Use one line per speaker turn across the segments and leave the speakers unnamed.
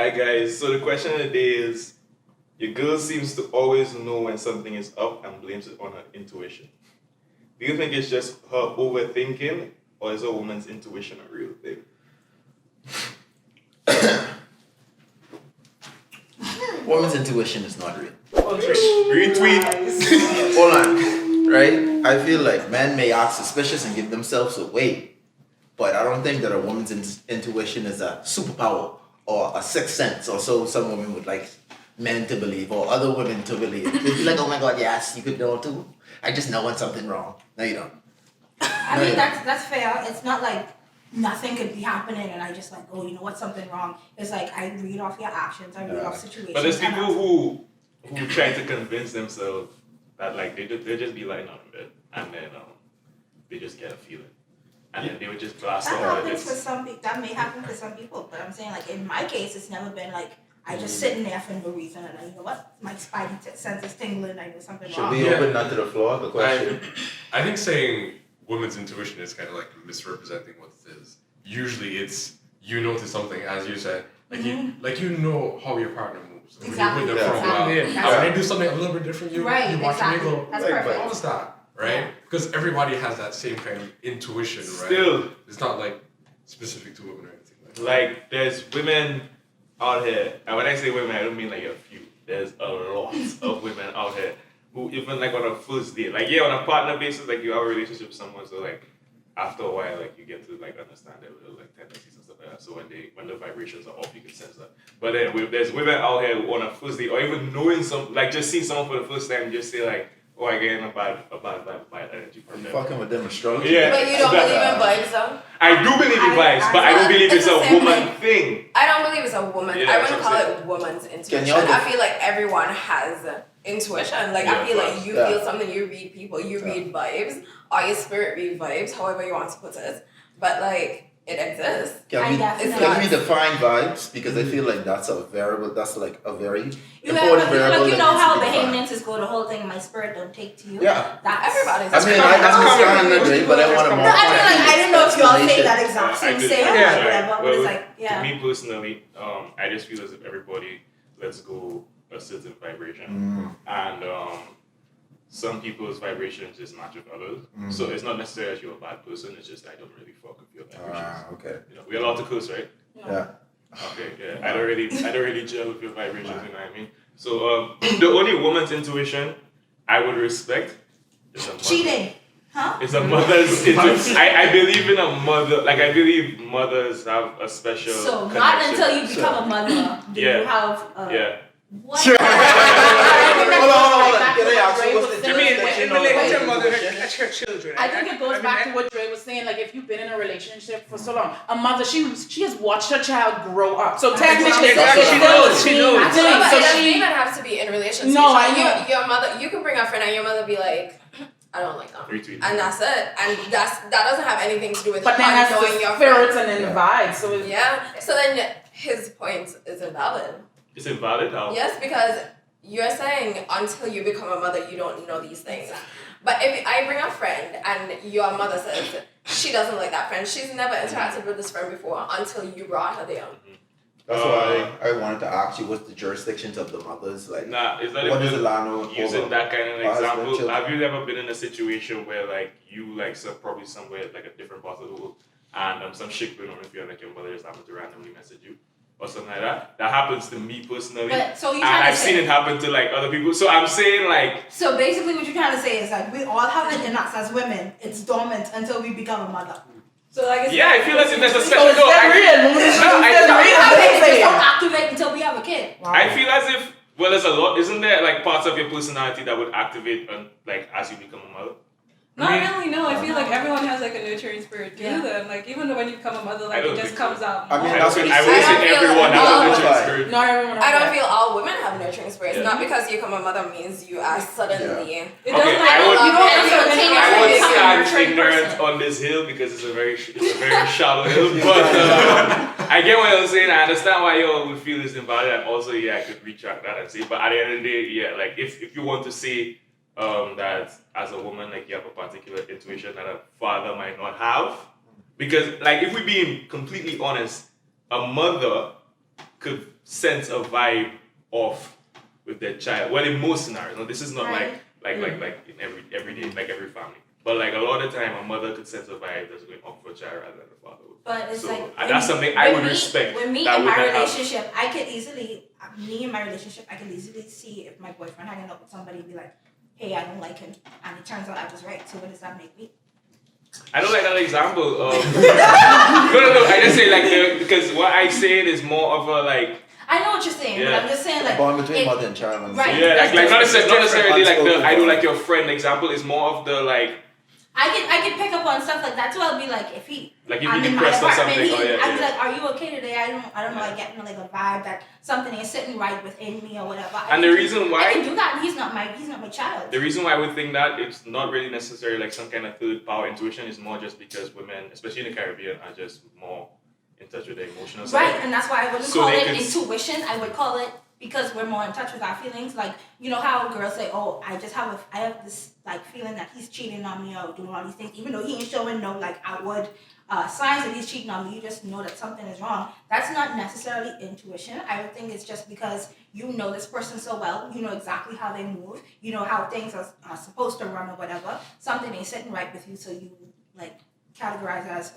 Alright, guys. So the question of the day is: your girl seems to always know when something is up and blames it on her intuition. Do you think it's just her overthinking, or is a woman's intuition a real thing?
Woman's intuition is not real.
Retweet.
Hold on, right? I feel like men may act suspicious and give themselves away, but I don't think that a woman's intuition is a superpower or a sixth sense, or so some women would like men to believe or other women to believe. They'd be like, oh my god, yes, you could know too. I just know when something wrong. No, you don't.
I mean, that's fair. It's not like nothing could be happening and I just like, oh, you know what, something wrong. It's like I read off your actions, I read off situations.
But there's people who try to convince themselves that like they just be lying on in bed and then they just get a feeling. And then they would just blast
that
off.
happens for some people. That may happen for some people, but I'm saying like in my case, it's never been like I just sitting there for no reason and I, you know what, my spidey sense is tingling. I know something wrong.
Should we open that to the floor? The question.
I think saying women's intuition is kind of like misrepresenting what it is. Usually, it's you notice something, as you said, like you know how your partner moves.
Exactly.
You're with them for a while.
Exactly.
And when they do something a little bit different, you watch
exactly.
them go,
That's perfect.
how was that? Right? Because everybody has that same kind of intuition, right?
Still,
it's not like specific to women or anything like that.
like there's women out here, and when I say women, I don't mean like a few. There's a lot of women out here who even like on a first date, like on a partner basis, like you have a relationship with someone, so like after a while, like you get to like understand their little like tendencies and stuff like that. So when the vibrations are off, you can sense that. But then there's women out here who on a first date, or even knowing some, like just seeing someone for the first time, just say like, oh, I get a bad energy from them.
Fucking with them astrology.
Yeah.
But you don't believe in vibes, though?
I do believe in vibes, but I don't believe it's a woman thing.
I don't believe it's a woman.
Yeah,
I wouldn't
that's
call
what I'm
it woman's intuition. I feel like everyone has intuition. Like, I feel like you feel something, you read people, you read vibes, or your spirit read vibes, however you want to put it. But, like, it exists.
Can we define vibes? Because I feel like that's a variable, that's like a very important variable.
Like, you know how Bahamians go the whole thing, my spirit don't take to you?
Yeah.
That's
everybody's.
I mean, I understand, but I want to more.
I didn't know if y'all say that exact same thing or
Yeah.
whatever, but it's like,
To me personally, I just feel as if everybody lets go a certain vibration. And some people's vibrations just match with others. So it's not necessarily that you're a bad person, it's just I don't really fuck with your vibrations.
Okay.
You know, we're allowed to curse, right?
Yeah.
Okay, yeah. I don't really gel with your vibrations, you know what I mean? So the only woman's intuition I would respect is a mother.
cheating. Huh?
It's a mother's intuition. I believe in a mother, like I believe mothers have a special
So
connection.
not until you become a mother do you have what?
Hold on. Can I ask you what's the
You mean
jurisdiction
in
of
relation to
the
mother,
intuition?
that's her children.
I think it goes back to what Dre was saying. Like, if you've been in a relationship for so long, a mother, she has watched her child grow up. So technically,
Exactly. She knows.
No, but
So
it doesn't
she.
even have to be in relationship.
No, I know.
Your mother, you can bring a friend and your mother be like, I don't like them.
Retweet.
And that's it. And that doesn't have anything to do with
But then that's
knowing
the
your
spirits
friend.
and then the vibes. So it's,
Yeah. So then his point is invalid.
It's invalid how?
Yes, because you're saying until you become a mother, you don't know these things. But if I bring a friend and your mother says she doesn't like that friend, she's never interacted with this friend before until you brought her there.
That's why I wanted to ask you what's the jurisdictions of the mothers like.
Nah, is that
What
if
is the Lano
using that kind of
husband,
example?
children?
Have you ever been in a situation where like you like probably somewhere like a different part of the world and some shit going on with you and like your mother just happened to randomly message you or something like that? That happens to me personally.
But, so
and I've seen it happen to like other people. So I'm saying like
So basically what you're trying to say is like we all have it in us as women. It's dormant until we become a mother. So like it's
I feel as if there's a
so
special
it's that real.
just don't activate until we have a kid.
I feel as if there's a lot. Isn't there like parts of your personality that would activate like as you become a mother?
Not really, no. I feel like everyone has like a nurturing spirit to them. Like even when you become a mother, like it just comes out.
I mean,
I
that's what he
wouldn't
said.
say everyone has a nurturing spirit.
Not everyone.
I don't feel all women have nurturing spirits.
Yeah.
Not because you become a mother means you are suddenly.
It
Okay,
doesn't
I
like
would-
you don't have
I
to
I would
become a
stand
nurturing
ignorant
person.
on this hill because it's a very shallow hill. But I get what you're saying. I understand why you all would feel it's invalid, and also I could retract that and say. But at the end of the day, like if you want to say that as a woman, like you have a particular intuition that a father might not have, because like if we're being completely honest, a mother could sense a vibe off with their child. Well, in most scenarios, no, this is not
Right.
like in every day, like every family. But like a lot of the time, a mother could sense a vibe that's going off for a child rather than the father would.
But it's
So
like
and that's something I would
me,
respect.
With me
that
in
would
my
not have-
relationship, I could easily I could easily see if my boyfriend hanging out with somebody and be like, hey, I don't like him, and it turns out I was right. So what does that make me?
I don't like that example. No. I just say like because what I said is more of a like.
I know what you're saying, but
Yeah.
I'm just saying like
Bond between
it-
mother and child. I'm
Right.
saying.
Yeah, like not
It's
necessarily,
different.
like the
Unspoken
I do
bond.
like your friend example. Is more of the like
I can pick up on stuff like that too. I'll be like, if he
if
I'm
you're
in my
depressed or
apartment,
something. Oh, yeah,
I'd be
yeah.
like, are you okay today? I don't know. I get like a vibe that something is sitting right within me or whatever.
And the reason
I
why
can do that. And he's not my child.
the reason why I would think that it's not really necessarily like some kind of third power intuition is more just because women, especially in the Caribbean, are just more in touch with their emotional side.
Right, and that's why I wouldn't
So
call
they
it
can
intuition. I would call it because we're more in touch with our feelings. Like, you know how girls say, "Oh, I have this like feeling that he's cheating on me or doing all these things," even though he ain't showing no like outward signs that he's cheating on me. You just know that something is wrong. That's not necessarily intuition. I would think it's just because you know this person so well. You know exactly how they move. You know how things are supposed to run or whatever. Something ain't sitting right with you, so you like categorize as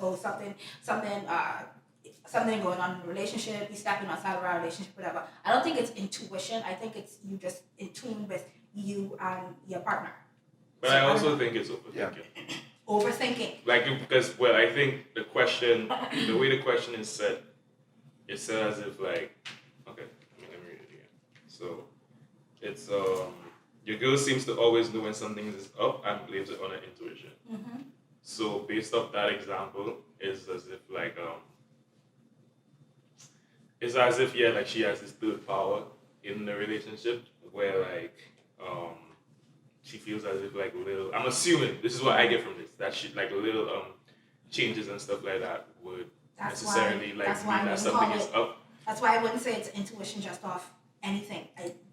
something going on in the relationship, you stepping outside of our relationship, whatever. I don't think it's intuition. I think it's you just in tune with you and your partner.
But
So
I
don't
also
know.
think it's overthinking.
Overthinking.
Like because well, I think the question, the way the question is set, it's set as if like, okay, let me read it again. So it's your girl seems to always know when something is up and blames it on her intuition.
Mm-hmm.
So based off that example, it's as if like it's as if yeah, like she has this third power in the relationship where like she feels as if like little. I'm assuming this is what I get from this that she like little changes and stuff like that would
That's
necessarily
why.
like
That's
mean
why I
that
wouldn't
something
call
is
it.
up.
That's why I wouldn't say it's intuition just off anything.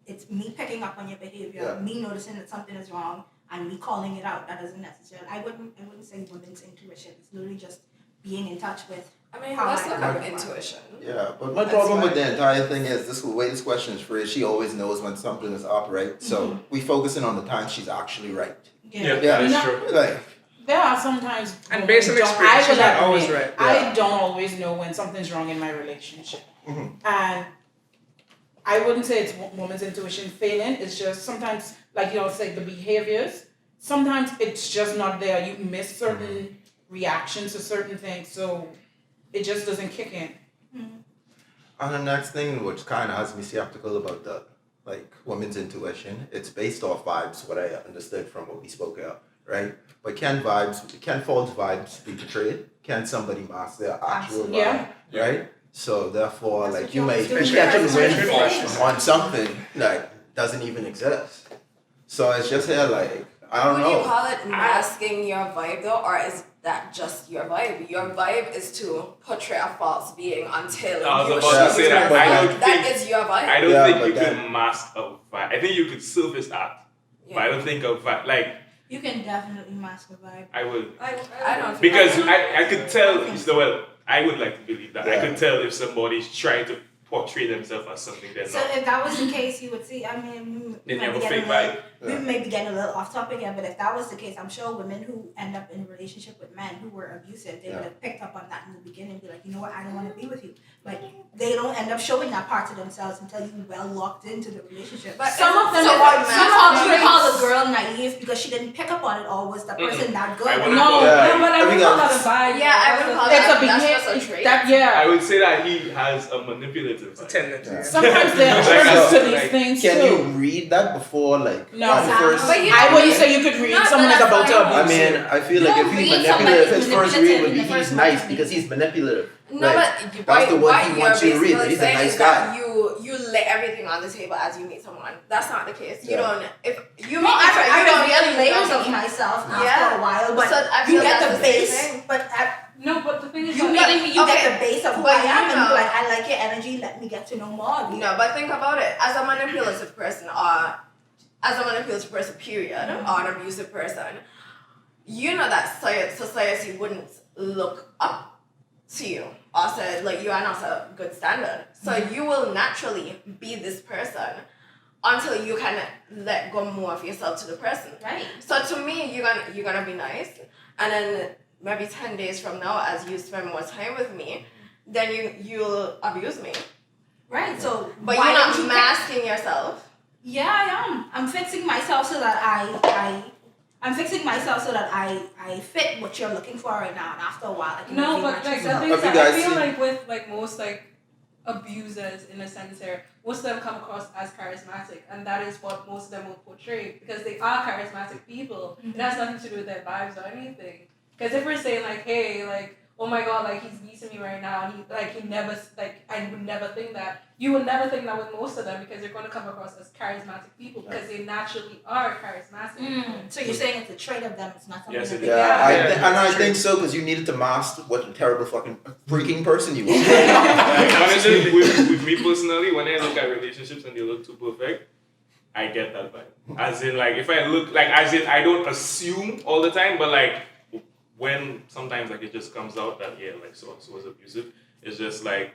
It's me picking up on your behavior,
Yeah.
me noticing that something is wrong, and me calling it out. That doesn't necessarily. I wouldn't say women's intuition. It's literally just being in touch with.
I mean,
How
let's
I
look
know
at
it.
intuition.
Yeah, but my
That's
problem with
why-
the entire thing is the way this question is phrased. She always knows when something is up, right? So we focusing on the time she's actually right.
Yeah,
Yeah.
that is
No.
true.
Like,
There are sometimes
And
women
based on
don't-
experience,
I
she's
will
not always
admit,
right.
I
Yeah.
don't always know when something's wrong in my relationship.
Mhm.
And I wouldn't say it's woman's intuition failing. It's just sometimes, like it's like the behaviors. Sometimes it's just not there. You miss certain reactions to certain things, so it just doesn't kick in.
and the next thing, which kind of has me skeptical about the women's intuition, it's based off vibes. What I understood from what we spoke about, right? But can false vibes be portrayed? Can somebody mask their actual vibe,
Yeah.
right? So therefore,
That's
like
what
you
you
may
always do.
catch a
That's
win
what you say.
on something like doesn't even exist. So it's just here like I don't
Would you
know.
call it masking your vibe though, or is that just your vibe? Your vibe is to portray a false being until
I was
you
about
to
show
say
it
that.
as
I
that.
don't
That
think-
is your vibe.
I don't
Yeah,
think
but
you
then-
can mask a vibe. I think you could surface that, but I
Yeah.
don't think a vibe like
You can definitely mask a vibe.
I would.
I don't
Because
think
I could tell, so well, I would like to believe that. I
Yeah.
could tell if somebody's trying to portray themselves as something they're
So
not.
if that was the case, you would see. I mean,
Then
we
you have
might
a
be
fake
getting a little-
vibe.
we may be getting a little off topic here, but if that was the case, I'm sure women who end up in a relationship with men who were abusive, they would have picked up on that in the beginning and be like, you know what, I don't want to be with you. But they don't end up showing that part to themselves until you well locked into the relationship.
But
Some of them,
so what
some call the girl naive because she didn't pick up on it, or was the person that good?
I wouldn't
No,
call it
no,
that.
No, but I
I
would
think
call
that's-
that a vibe.
Yeah, I would call
It's a
That's
behavior.
just a trait.
That
I
yeah.
would say that he has a manipulative
It's a
vibe.
tendency.
Yeah.
Sometimes there are
Like,
triggers to
like,
these things
Can
too.
you read that before
No.
on the first?
But you
I
don't
wouldn't
read-
say you could read
No, but
someone is
that's
about to
not-
I
abuse
mean,
you.
I feel
You
like
don't
if he's
read
manipulative,
somebody's
his first read
manipulative
would
in
be
the
he's
first
nice
month,
because
maybe.
he's manipulative.
No,
Like,
but
that's the word he
you're
wants you to read,
basically
but he's a
saying
nice
is that
guy.
you lay everything on the table as you meet someone. That's not the case. You
Yeah.
don't. If you
No,
meet each other,
I
you don't
reveal
really
layers
know
of
me.
myself after
Yeah.
a while, but
So I
you
feel
get
that's
the
the same
base.
thing.
But
No, but the thing is,
you
that-
meeting me, you
okay,
get the base of who
but
I am,
you
and be
know-
like, I like your energy. Let me get to know more of you.
No, but think about it. As a manipulative person, or as a manipulative person, period, or an abusive person, you know that society wouldn't look up to you or said like you are not a good standard. So you will naturally be this person until you can let go more of yourself to the person.
Right.
So to me, you're gonna be nice, and then maybe 10 days from now, as you spend more time with me, then you'll abuse me.
Right. So
But
why
you're
don't
not
you
masking yourself.
Yeah, I am. I'm fixing myself so that I'm fixing myself so that I fit what you're looking for right now, and after a while, I can
No,
be
but like the
matched.
thing
Have
is
you
that I
guys
feel
seen-
like with like most like abusers in a sense here, most of them come across as charismatic, and that is what most of them will portray because they are charismatic people. It has nothing to do with their vibes or anything. Because if we're saying like, hey, like, oh my god, like he's beating me right now, and he never like I would never think that. You would never think that with most of them because they're going to come across as charismatic people because they naturally are charismatic.
So you're saying it's a trait of them, it's not something
Yes,
that
it
they
is.
Yeah,
are.
I think so because you needed to master what a terrible fucking freaking person you are.
Like, honestly, with me personally, when I look at relationships and they look too perfect, I get that vibe. As in, like, if I look, like, as in, I don't assume all the time, but, like, when sometimes, like, it just comes out that, yeah, like, so-and-so was abusive, it's just like,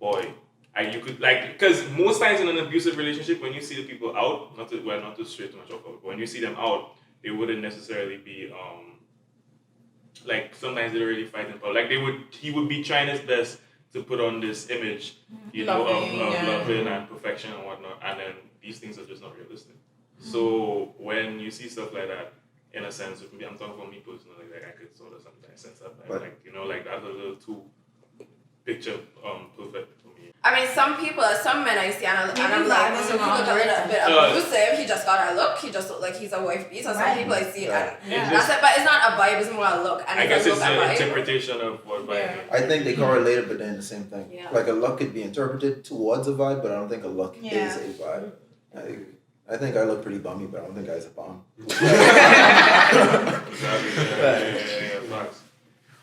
boy, you could, like, because most times in an abusive relationship, when you see the people out, not to stray too much off of it, but when you see them out, they wouldn't necessarily be, like, sometimes they don't really fight in public. Like, he would be trying his best to put on this image, you know, of loving and perfection and whatnot, and then these things are just not realistic. So when you see stuff like that, in a sense, I'm talking for me personally, like I could sort of sometimes sense that, like, you know, like that's a little too picture perfect for me.
I mean, some men I see and I'm like,
Maybe
he look a little bit abusive. He just got a look. He just look like he's a wife beater. Some people I see and that's it. But it's not a vibe. It's more a look. And
I guess
it's
it's
a look
an
and vibe.
interpretation of what vibe is.
I think they correlated, but they're the same thing.
Yeah.
Like a look could be interpreted towards a vibe, but I don't think a look
Yeah.
is a vibe. I think I look pretty bummy, but I don't think I's a bum.
Exactly. Yeah, facts.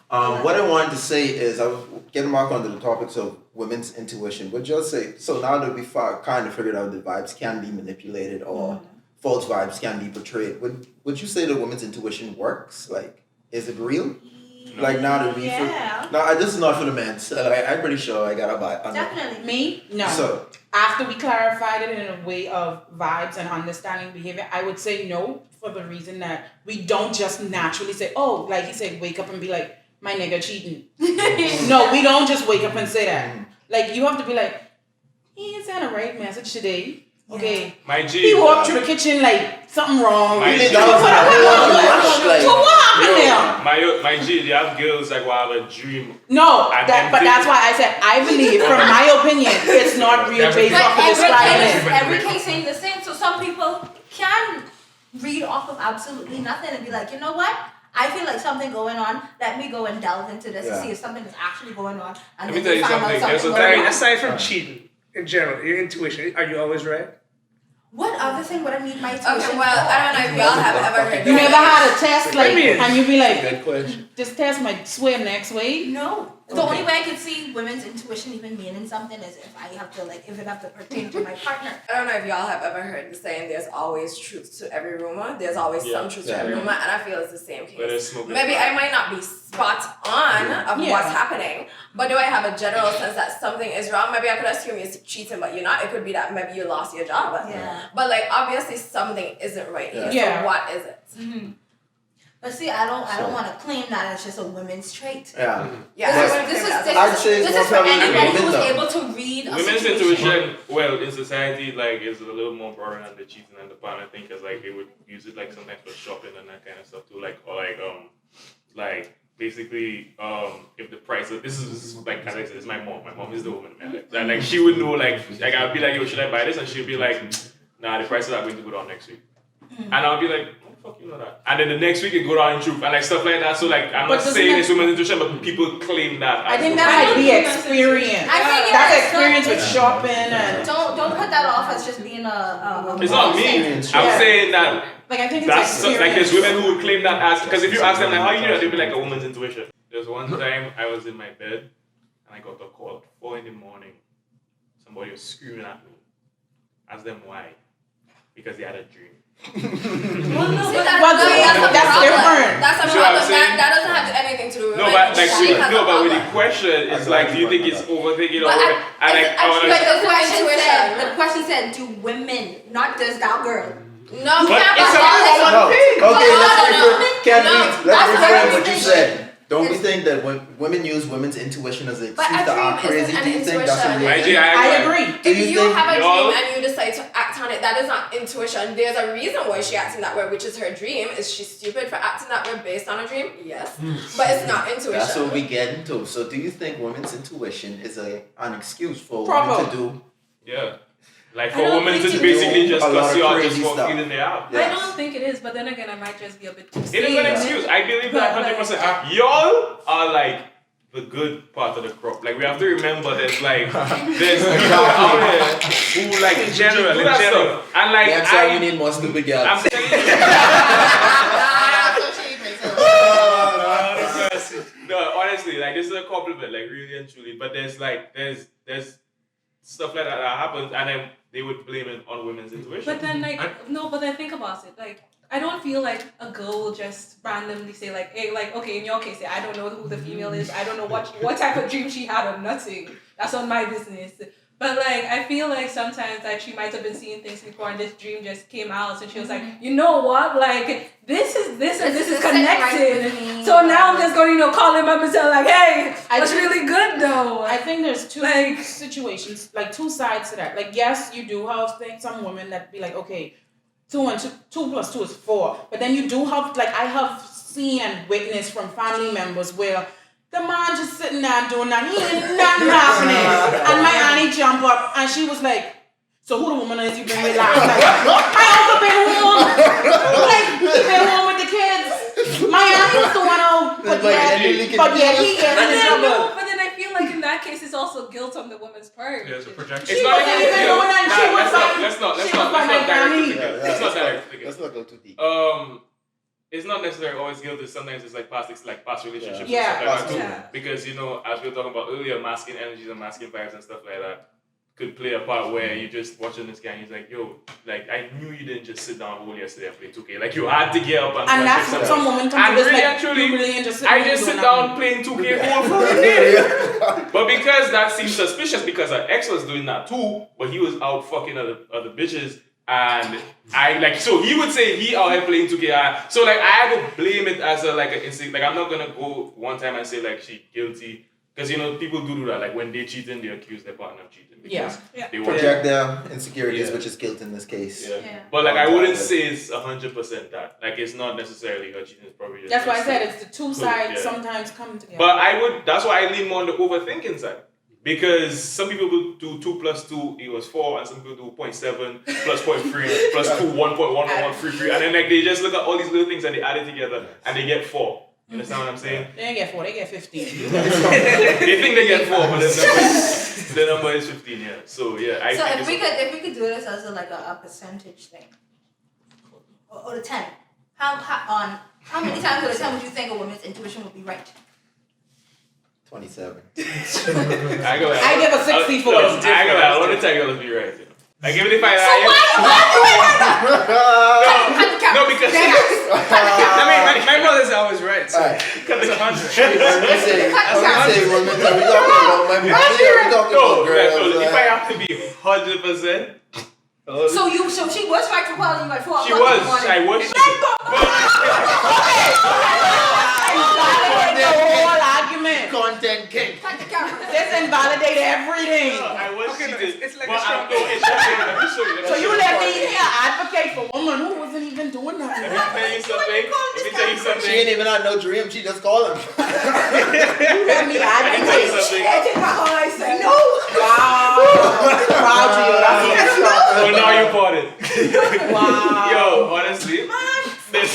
What I wanted to say is, I was getting back onto the topics of women's intuition. Would you say, so now that we've kind of figured out that vibes can be manipulated or false vibes can be portrayed, would you say that women's intuition works? Like, is it real? Like now that we this is not for the men. So I'm pretty sure I got a vibe.
Definitely.
Me? No.
So
After we clarified it in a way of vibes and understanding behavior, I would say no for the reason that we don't just naturally say, oh, like he said, wake up and be like, my nigga cheating. No, we don't just wake up and say that. Like, you have to be like, he sent a right message today. Okay.
My G.
He walked through the kitchen like something wrong.
My
really,
G.
that was a whole rush, like,
So what happened there?
My G, they have girls like will have a dream.
No,
And
but that's why I said I believe, from my opinion, it's not real based
But
off of describing it.
every case ain't the same. So some people can read off of absolutely nothing and be like, you know what? I feel like something going on. Let me go and delve into this to see if something is actually going on. And
Let me
then
tell you
find out
something. There's a
going
thing-
on.
Aside from cheating, in general, your intuition, are you always right?
What other thing would I need my intuition
Okay, well, I don't know if y'all have ever heard
You never had a test like,
Maybe.
and you be like,
good question.
this test might sway next way.
No. The only way I can see women's intuition even meaning something is if I have to if it have to pertain to my partner.
I don't know if y'all have ever heard the saying, there's always truth to every rumor. There's always some truth to every rumor, and I feel it's the same
But
case.
it's smoking
Maybe
fire.
I might not be spot on of what's happening, but do I have a general sense that something is wrong? Maybe I could assume you're cheating, but you're not. It could be that maybe you lost your job.
Yeah.
But like obviously something isn't right here.
Yeah.
So what is it?
Mm-hmm. But see, I don't want to claim that it's just a women's trait.
Yeah.
Yeah.
This
I'd say
is
more
for
probably
anybody
women,
who's
though.
able to read a
Women's
situation.
intuition, well, in society, like, is a little more broader than the cheating and the partner thing, because, like, they would use it, like, sometimes for shopping and that kind of stuff, too, like, or, like, basically, if the price of, this is, like, as I said, it's my mom is the woman, man, like, she would know, like, I'd be like, yo, should I buy this? And she'd be like, nah, the prices are going to go down next week. And I'll be like, oh, fuck, you know that. And then the next week it go down in truth, and, like, stuff like that, so, like, I'm
But
not
doesn't
saying
that-
it's women's intuition, but people claim that.
I think
as
that
women's
might be
intuition.
experience.
I think
That's
it's
experience with shopping and
Don't put that off as just being a
It's not me. I'm saying that
like I think it's
that's
experience.
like there's women who would claim that as, because if you ask them like how you know that, they'll be like a woman's intuition. There's one time I was in my bed and I got a call at 4 a.m. Somebody was screaming at me. Ask them why. Because they had a dream.
Well, no, but
Well, that's different.
That's a
See what I'm
problem.
saying?
That doesn't have anything to do with
No,
women.
but like,
She has a
no, but with the
problem.
question, it's like, do you think it's overthinking or
But
over? And like, I wanna-
But
The question
intuition.
said, the question said, do women, not does that girl.
No,
But
can't
it's a
about all
common
this.
thing.
Okay,
No,
let's
no, no.
reframe. Can
No,
we?
that's
Let's
not
reframe
what
what you
I'm
said. Don't we
It's-
think that when women use women's intuition as an
But
excuse
a
to
dream
act crazy?
isn't
Do you
an
think that's a
intuition.
real thing?
I agree.
Do
If
you
you
think
have a
y'all-
dream and you decide to act on it, that is not intuition. There's a reason why she acting that way, which is her dream. Is she stupid for acting that way based on a dream? Yes. But it's not intuition.
That's what we get into. So do you think women's intuition is an excuse for
Proper.
women to do?
Yeah. Like
I
for
don't
women
think
to
it
basically
is.
just
A lot
cuss
of
you out just
crazy
for
stuff.
feeling they out.
Yes.
I don't think it is, but then again, I might just be a bit too
It is an excuse. I believe that
But, like,
100%. Y'all are like the good part of the crop. Like we have to remember there's like there's people out here who like
In general,
do
in
that
general.
stuff. And like
Yeah, I'm sorry, we need more stupid
I'm
girls.
telling you. No, honestly, like this is a compliment, like really and truly. But there's like there's stuff like that happens, and then they would blame it on women's intuition.
But then, no, but then think about it. Like, I don't feel like a girl will just randomly say, like, hey, like, okay, in your case, I don't know who the female is. I don't know what type of dream she had or nothing. That's not my business. But, like, I feel like sometimes that she might have been seeing things before and this dream just came out. So she was like, you know what? Like, this is connected. So now I'm just going to, call him up and say, like, hey, that's really good, though.
I think there's two
Like-
situations, like two sides to that. Like, yes, you do have some women that be like, okay, 2 plus 2 is 4. But then you do have, like, I have seen and witnessed from family members where the man just sitting there doing that, he ain't nothing happening. And my auntie jump up and she was like, so who the woman is you bring with last night? My uncle been home. Like, he been home with the kids. My auntie was the one out. But yeah, he gets in trouble.
But then I feel like in that case, it's also guilt on the woman's part.
Yeah, it's a projection.
It's not
wasn't
even
even
guilt.
doing that, she was like-
Let's not
she was like my
direct
granny.
it. Let's not direct it.
Let's not go too deep.
It's not necessarily always guilt. Sometimes it's like past relationships.
Yeah.
And stuff like that too.
Yeah.
Because as we were talking about earlier, masculine energies and masculine vibes and stuff like that could play a part where you just watching this guy and he's like, yo, like I knew you didn't just sit down all yesterday and play 2K. Like you had to get up and
And that's
check
what
something.
some women come
And
to this
really
like,
and truly,
you really interested
I
in
just
doing
sit
nothing.
down playing 2K whole fucking day. But because that seems suspicious because her ex was doing that too, but he was out fucking other bitches. And I like so he would say he out here playing 2K. So like I would blame it as an instinct. Like I'm not gonna go one time and say like she guilty because people do that. Like when they cheating, they accuse their partner of cheating because
Yeah.
they want
Project their insecurities,
Yeah.
which is guilt in this case.
Yeah.
Yeah.
But like I wouldn't say it's 100% that. Like it's not necessarily her cheating. It's probably just
That's why I
her
said
cheating.
it's the two sides
Yeah.
sometimes come together.
But that's why I lean more on the overthinking side. Because some people will do 2 plus 2 equals 4, and some people do 0.7 plus 0.3 plus 2, 1.1, and then like they just look at all these little things and they add it together and they get 4. You understand what I'm saying?
They didn't get 4, they get 15.
They think they get 4, but the number is 15. Yeah. So yeah, I
So
think
if we could do this as a percentage thing, or the 10, how many times out of 10 would you think a woman's intuition would be right?
27.
I give a 64.
No, I want to tell you, let's be right. I give it if I. No, because
I mean, my brother's always right. So
Alright.
it's 100.
When we say women, are we talking about women? Are we talking
no,
about girls?
if I have to be 100%.
So she was right for calling you at 4
She
o'clock in
was.
the morning.
I was.
Invalidate the whole argument.
Content king.
Cut the camera.
This invalidate everything.
I was
Okay, no,
cheating.
it's like
But
a strong
no, it's okay. Let me show you.
So you let me here advocate for women who wasn't even doing
Let
nothing.
me tell you something. Let me tell you
She
something.
ain't even had no dream. She just called him.
You let me
Let me tell you
advocate.
something.
I take my whole life say no.
Wow. Proud of you. That's
Well, now you bought it.
wow.
Yo, honestly, this.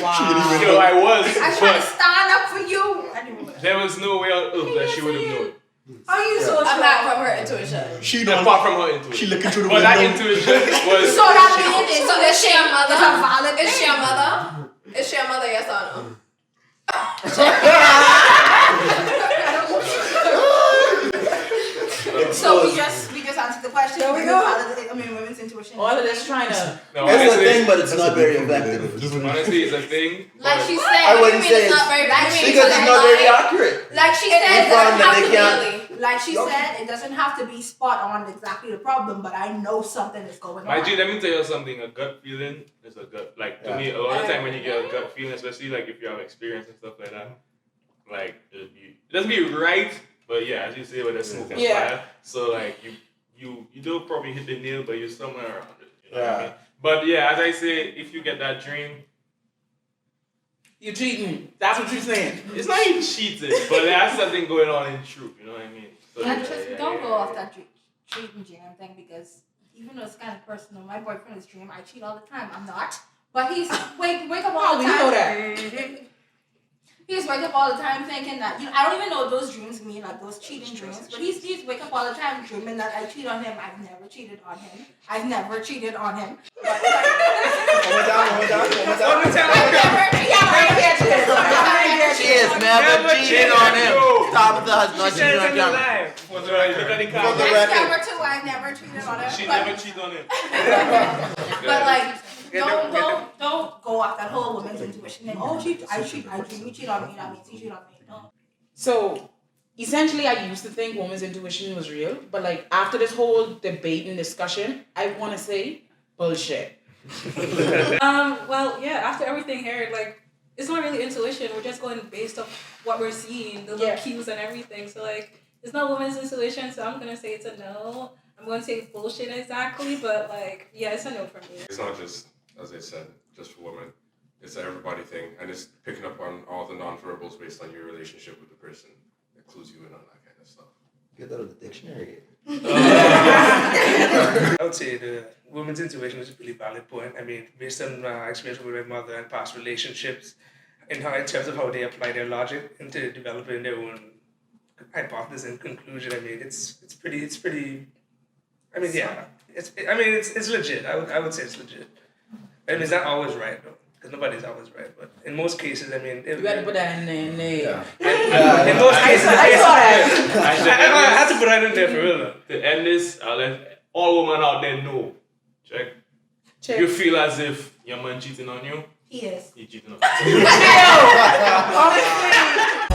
Wow.
Yo, I was.
I try to
But
stand up for you. Anyway.
there was no way on earth that she would have known.
Are you so
I'm
strong?
not from her intuition.
She don't.
Apart from her intuition.
She looking through the
But that
window.
intuition was.
So that means
So is she a mother?
It's a valid
Is she a
thing.
mother? Is she a mother? Yes or no?
So we just answered the the question.
There we go.
Women's intuition.
All of this trying to.
No,
It's a
honestly,
thing, but it's
That's
not
a
very
big problem,
effective.
honestly, it's a thing.
Like
but-
she said,
I
what do you
wouldn't
mean
say
it's not
it's-
very like
Because it's not very accurate.
Like she said,
We
it
found
doesn't
that
have
they
to
can't-
be.
Like she said, it doesn't have to be spot on exactly the problem, but I know something is going
My
on.
G, let me tell you something. A gut feeling is a gut. Like to
Yeah.
me, a lot of the time when you get a gut feeling, especially like if you have experience and stuff like that, like it doesn't be right, but yeah, as you say, with a smoke and
Yeah.
fire. So like you don't probably hit the nail, but you're somewhere around it. You know what I
Yeah.
mean? But yeah, as I say, if you get that dream,
You cheating. That's what you're saying.
it's not even cheating, but there's something going on in truth. You know what I mean? So,
And just don't go off that cheating dream thing because even though it's kind of personal, my boyfriend is dream. I cheat all the time. I'm not, but he's wake up all
How
the
we
time.
know that?
He's wake up all the time thinking that I don't even know what those dreams mean, like those cheating dreams. But he's wake up all the time dreaming that I cheat on him. I've never cheated on him. I've never cheated on him. But
One more time.
I've never cheated on him.
She has never cheated on him. Tabitha has not cheated on him.
live.
for the record, look at the
For the
camera.
record.
Number two, I've never cheated on him.
She
but,
never cheated on him.
but like,
Get
don't go off that whole woman's intuition thing. Oh, I dream you cheat on me. That means you cheat on me. No.
So essentially, I used to think women's intuition was real, but like after this whole debate and discussion, I want to say bullshit.
Well, yeah, after everything here, like, it's not really intuition. We're just going based off what we're seeing, the little cues and everything. So, like, it's not women's intuition, so I'm going to say it's a no. I'm going to say bullshit exactly, but, like, yeah, it's a no for me.
It's not just, as I said, just for women. It's an everybody thing, and it's picking up on all the non-verbals based on your relationship with the person. It clues you in on that kind of stuff.
Get that out of the dictionary.
I would say the woman's intuition is a really valid point. I mean, based on my experience with my mother and past relationships, in terms of how they apply their logic into developing their own hypothesis and conclusion, I mean, it's pretty. I mean, yeah, it's legit. I would say it's legit. I mean, it's not always right though, because nobody's always right. But in most cases, I mean,
You got to put that in there.
in most cases,
I saw that.
I had to put that in there for real. Though.
To end this, I'll let all women out there know. Check.
Check.
You feel as if your man cheating on you,
He is.
he cheating on you.
Honestly,